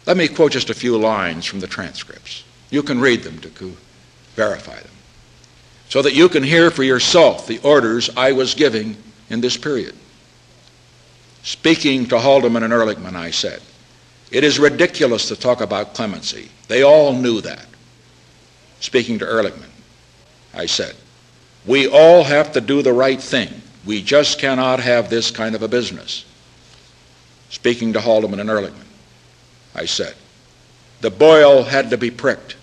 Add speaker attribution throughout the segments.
Speaker 1: Let me quote just a few lines from the transcripts. You can read them to verify them, so that you can hear for yourself the orders I was giving in this period. Speaking to Haldeman and Ehrlichman, I said, "It is ridiculous to talk about clemency. They all knew that." Speaking to Ehrlichman, I said, "We all have to do the right thing. We just cannot have this kind of a business." Speaking to Haldeman and Ehrlichman, I said, "The boil had to be pricked.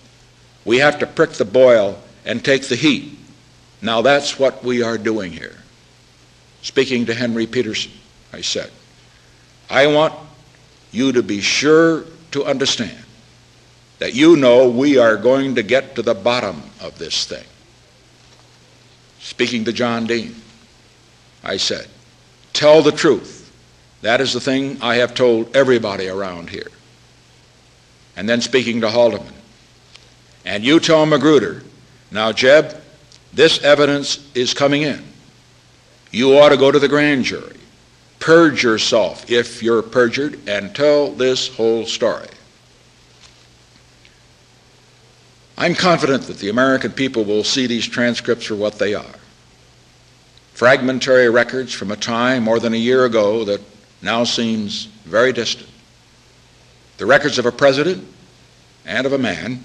Speaker 1: We have to prick the boil and take the heat. Now that's what we are doing here." Speaking to Henry Peterson, I said, "I want you to be sure to understand that you know we are going to get to the bottom of this thing." Speaking to John Dean, I said, "Tell the truth. That is the thing I have told everybody around here." And then speaking to Haldeman, "And you tell Magruder, now Jeb, this evidence is coming in. You ought to go to the grand jury. Purge yourself if you're perjured and tell this whole story." I'm confident that the American people will see these transcripts for what they are. Fragmentary records from a time more than a year ago that now seems very distant. The records of a president and of a man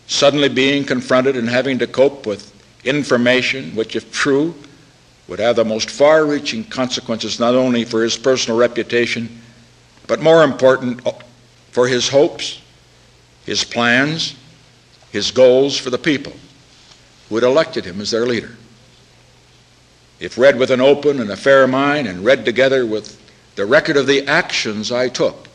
Speaker 1: suddenly being confronted and having to cope with information which, if true, would have the most far-reaching consequences not only for his personal reputation, but more important, for his hopes, his plans, his goals for the people who had elected him as their leader. If read with an open and a fair mind and read together with the record of the actions I took,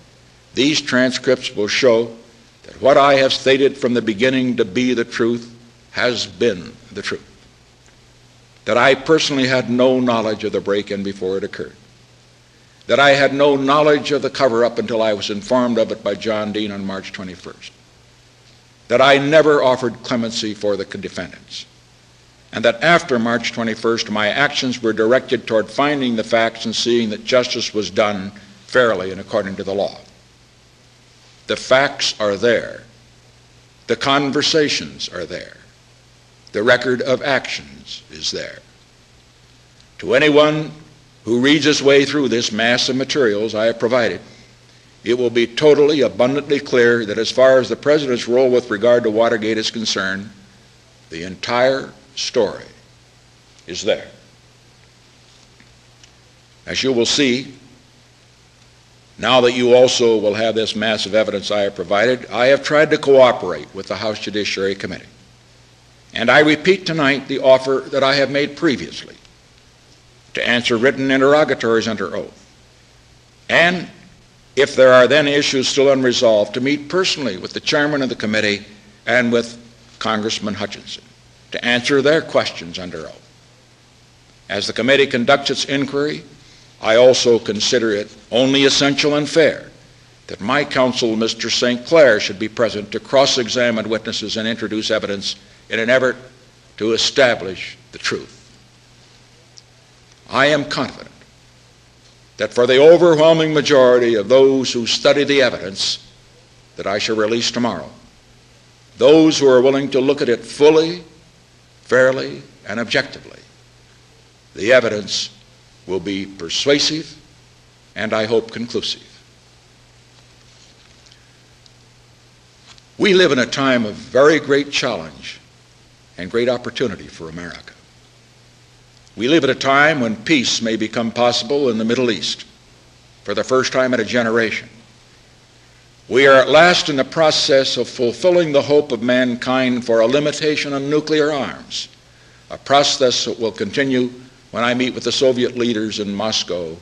Speaker 1: these transcripts will show that what I have stated from the beginning to be the truth has been the truth. That I personally had no knowledge of the break-in before it occurred. That I had no knowledge of the cover-up until I was informed of it by John Dean on March 21st. That I never offered clemency for the defendants. And that after March 21st, my actions were directed toward finding the facts and seeing that justice was done fairly and according to the law. The facts are there. The conversations are there. The record of actions is there. To anyone who reads his way through this mass of materials I have provided, it will be totally, abundantly clear that as far as the President's role with regard to Watergate is concerned, the entire story is there. As you will see, now that you also will have this massive evidence I have provided, I have tried to cooperate with the House Judiciary Committee. And I repeat tonight the offer that I have made previously to answer written interrogatories under oath. And if there are then issues still unresolved, to meet personally with the chairman of the committee and with Congressman Hutchinson to answer their questions under oath. As the committee conducts its inquiry, I also consider it only essential and fair that my counsel, Mr. St. Clair, should be present to cross-examine witnesses and introduce evidence in an effort to establish the truth. I am confident that for the overwhelming majority of those who study the evidence that I shall release tomorrow, those who are willing to look at it fully, fairly, and objectively, the evidence will be persuasive and, I hope, conclusive. We live in a time of very great challenge and great opportunity for America. We live at a time when peace may become possible in the Middle East for the first time in a generation. We are at last in the process of fulfilling the hope of mankind for a limitation on nuclear arms, a process that will continue when I meet with the Soviet leaders in Moscow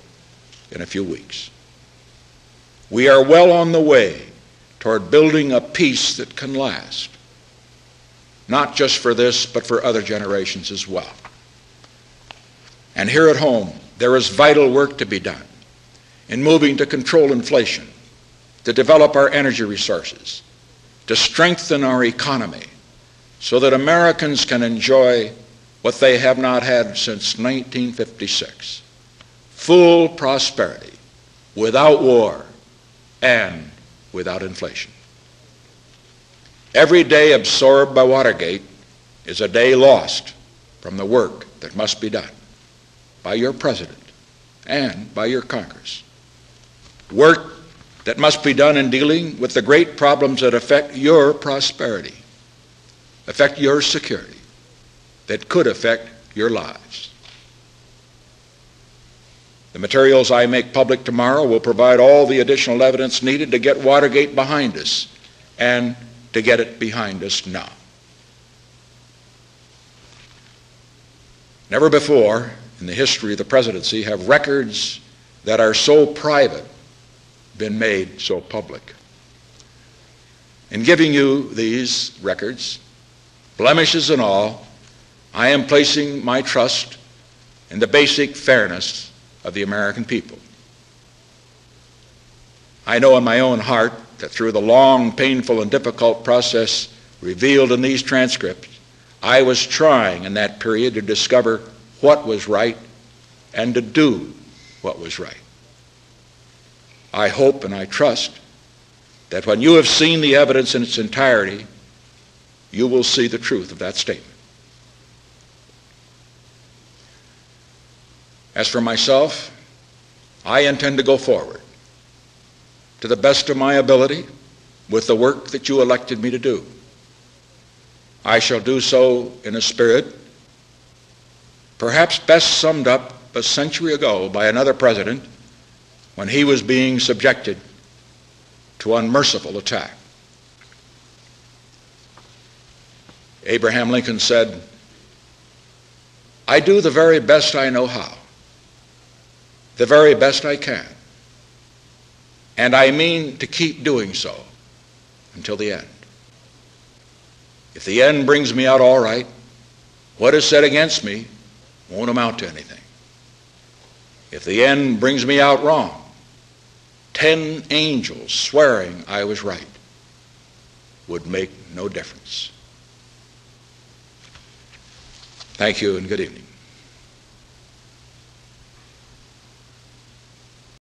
Speaker 1: in a few weeks. We are well on the way toward building a peace that can last, not just for this, but for other generations as well. And here at home, there is vital work to be done in moving to control inflation, to develop our energy resources, to strengthen our economy so that Americans can enjoy what they have not had since 1956, full prosperity without war and without inflation. Every day absorbed by Watergate is a day lost from the work that must be done by your president and by your Congress. Work that must be done in dealing with the great problems that affect your prosperity, affect your security, that could affect your lives. The materials I make public tomorrow will provide all the additional evidence needed to get Watergate behind us and to get it behind us now. Never before in the history of the presidency have records that are so private been made so public. In giving you these records, blemishes and all, I am placing my trust in the basic fairness of the American people. I know in my own heart that through the long, painful, and difficult process revealed in these transcripts, I was trying in that period to discover what was right and to do what was right. I hope and I trust that when you have seen the evidence in its entirety, you will see the truth of that statement. As for myself, I intend to go forward to the best of my ability with the work that you elected me to do. I shall do so in a spirit perhaps best summed up a century ago by another president when he was being subjected to unmerciful attack. Abraham Lincoln said, "I do the very best I know how, the very best I can, and I mean to keep doing so until the end. If the end brings me out all right, what is said against me won't amount to anything. If the end brings me out wrong, 10 angels swearing I was right would make no difference." Thank you and good evening.